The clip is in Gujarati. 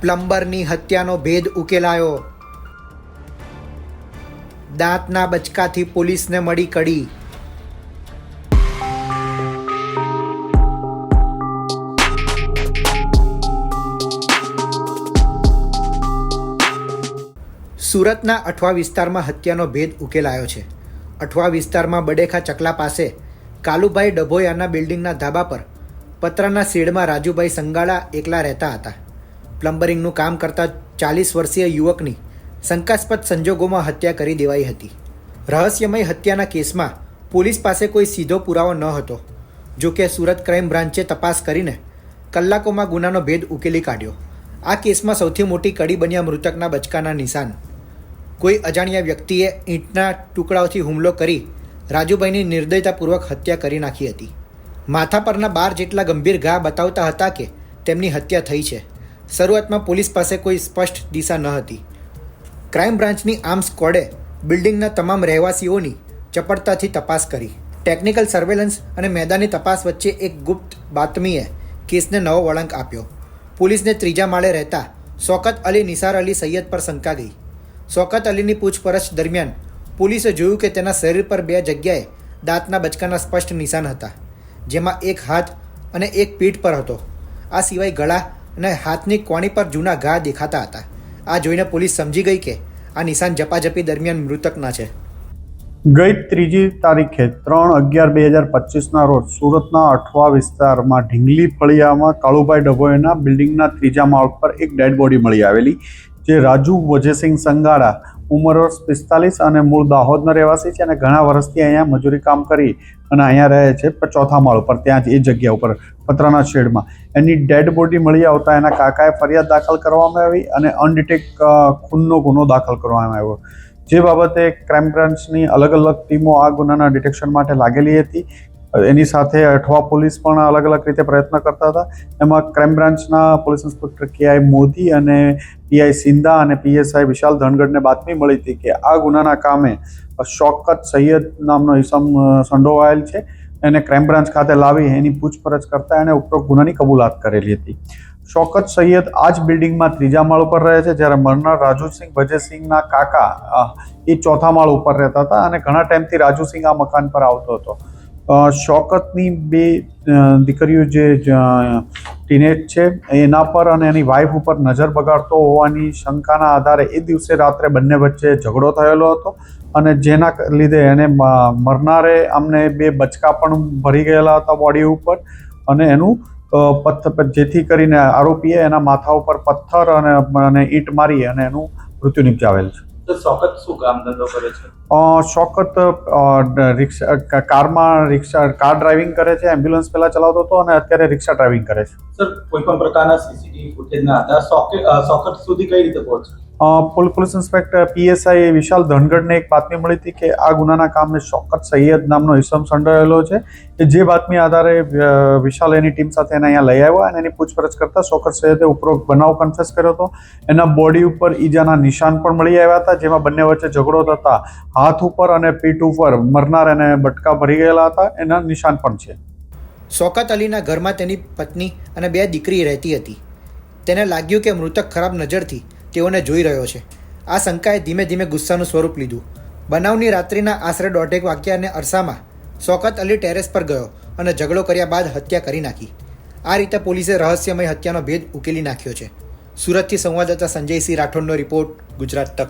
પ્લમ્બરની હત્યાનો ભેદ ઉકેલાયો. દાંતના બચકાથી પોલીસને મળી કડી. સુરતના અઠવા વિસ્તારમાં હત્યાનો ભેદ ઉકેલાયો છે. અઠવા વિસ્તારમાં બડેખા ચકલા પાસે કાલુભાઈ ડભોયાના બિલ્ડિંગના ધાબા પર પતરાના શેડમાં રાજુભાઈ સંગાળા એકલા રહેતા હતા. પ્લમ્બરિંગનું કામ કરતા 40 વર્ષીય યુવકની શંકાસ્પદ સંજોગોમાં હત્યા કરી દેવાઈ હતી. રહસ્યમય હત્યાના કેસમાં પોલીસ પાસે કોઈ સીધો પુરાવો ન હતો. જો કે સુરત ક્રાઇમ બ્રાન્ચે તપાસ કરીને કલાકોમાં ગુનાનો ભેદ ઉકેલી કાઢ્યો. આ કેસમાં સૌથી મોટી કડી બન્યા મૃતકના બચકાના નિશાન. કોઈ અજાણ્યા વ્યક્તિએ ઈંટના ટુકડાઓથી હુમલો કરી રાજુભાઈની નિર્દયતાપૂર્વક હત્યા કરી નાખી હતી. માથા પરના 12 જેટલા ગંભીર ઘા બતાવતા હતા કે તેમની હત્યા થઈ છે. શરૂઆતમાં પોલીસ પાસે કોઈ સ્પષ્ટ દિશા ન હતી. ક્રાઇમ બ્રાન્ચની આર્મ સ્ક્વોડે બિલ્ડિંગના તમામ રહેવાસીઓની ચપળતાથી તપાસ કરી. ટેકનિકલ સર્વેલન્સ અને મેદાની તપાસ વચ્ચે એક ગુપ્ત બાતમીએ કેસને નવો વળાંક આપ્યો. પોલીસને 3જા માળે રહેતા શૌકત અલી નિસાર અલી સૈયદ પર શંકા ગઈ. શૌકત અલીની પૂછપરછ દરમિયાન પોલીસે જોયું કે તેના શરીર પર 2 જગ્યાએ દાંતના બચકાના સ્પષ્ટ નિશાન હતા, જેમાં એક હાથ અને એક પીઠ પર હતો. આ સિવાય ગળા અને હાથની કોણી પર જૂના ઘા દેખાતા હતા. આ જોઈને પોલીસ સમજી ગઈ કે આ નિશાન ઝપાઝપી દરમિયાન મૃતકના છે. ગઈ 3જી તારીખે 3/11/2025ના રોજ સુરતના અઠવા વિસ્તારમાં ઢીંગલી ફળિયામાં કાળુભાઈ ડભોઈના બિલ્ડિંગના 3જા માળ પર એક ડેડ બોડી મળી આવેલી, જે રાજુ વજેસિંહ સંગાડા, ઉંમર વર્ષ 45 અને મૂળ દાહોદના રહેવાસી છે અને ઘણા વર્ષથી અહીંયા મજૂરી કામ કરી અને અહીંયા રહે છે. 4થા માળ ઉપર ત્યાં જ એ જગ્યા ઉપર પતરાના શેડમાં એની ડેડ બોડી મળી આવતા એના કાકાએ ફરિયાદ દાખલ કરવામાં આવી અને અનડિટેક્ટ ખૂનનો ગુનો દાખલ કરવામાં આવ્યો. જે બાબતે ક્રાઇમ બ્રાન્ચની અલગ અલગ ટીમો આ ગુનાના ડિટેક્શન માટે લાગેલી હતી. એની સાથે અઠવા પોલીસ પણ અલગ અલગ રીતે પ્રયત્ન કરતા હતા. એમાં ક્રાઇમ બ્રાન્ચના પોલીસ ઇન્સ્પેક્ટર KI મોદી અને PI સિંધા અને PSI વિશાલ ધનગઢને બાતમી મળી હતી કે આ ગુનાના કામે શૌકત સૈયદ નામનો ઇસમ સંડોવાયેલ છે. એને ક્રાઇમ બ્રાન્ચ ખાતે લાવી એની પૂછપરછ કરતા એને ઉપરોક્ત ગુનાની કબૂલાત કરેલી હતી. શૌકત સૈયદ આ જ બિલ્ડિંગમાં 3જા માળ ઉપર રહે છે, જ્યારે મરનાર રાજુસિંહ વજેસિંહના કાકા એ 4થા માળ ઉપર રહેતા હતા અને ઘણા ટાઈમથી રાજુસિંહ આ મકાન પર આવતો હતો. શૌકતની 2 દીકરીઓ જે ટીનેજ છે એના પર અને એની વાઈફ ઉપર નજર બગાડતો હોવાની શંકાના આધારે એ દિવસે રાત્રે બંને વચ્ચે ઝઘડો થયેલો હતો અને જેના લીધે એને મરનારે આમને 2 બચકા પણ ભરી ગયેલા હતા બોડી ઉપર અને એનું જેથી કરીને આરોપીએ એના માથા ઉપર પથ્થર અને ઈંટ મારી અને એનું મૃત્યુ નિપજાવેલ છે. શૌકત શું કામ ધંધો કરે છે? શૌકત કાર ડ્રાઇવિંગ કરે છે. એમ્બ્યુલન્સ પહેલા ચલાવતો હતો અને અત્યારે રિક્ષા ડ્રાઇવિંગ કરે છે. સર, કોઈ પણ પ્રકારના CCTV ફૂટેજના આધાર શૌકત સુધી કઈ રીતે પહોંચે? પોલીસ ઇન્સ્પેક્ટર PSI વિશાલ ધનગઢને એક બાતમી મળી હતી કે આ ગુનાના કામે શૌકત સૈયદ નામનો ઇસમ સંડોવાયેલો છે. જે બાતમી આધારે વિશાલ એની ટીમ સાથે એને અહીંયા લઈ આવ્યા અને એની પૂછપરછ કરતા શૌકત સૈયદે ઉપરોક્ત બનાવ કન્ફેસ કર્યો હતો. એના બોડી ઉપર ઈજાના નિશાન પણ મળી આવ્યા હતા, જેમાં બંને વચ્ચે ઝઘડો થતા હાથ ઉપર અને પીઠ ઉપર મરનાર એને બટકા ભરી ગયેલા હતા, એના નિશાન પણ છે. શૌકત અલીના ઘરમાં તેની પત્ની અને 2 દીકરી રહેતી હતી. તેને લાગ્યું કે મૃતક ખરાબ નજરથી તેઓને જોઈ રહ્યો છે. આ શંકાએ ધીમે ધીમે ગુસ્સાનું સ્વરૂપ લીધું. બનાવની રાત્રિના આશરે 1:30 વાગ્યાને અરસામાં શૌકત અલી ટેરેસ પર ગયો અને ઝઘડો કર્યા બાદ હત્યા કરી નાખી. આ રીતે પોલીસે રહસ્યમય હત્યાનો ભેદ ઉકેલી નાખ્યો છે. સુરતથી સંવાદદાતા સંજયસિંહ રાઠોડનો રિપોર્ટ, ગુજરાત તક.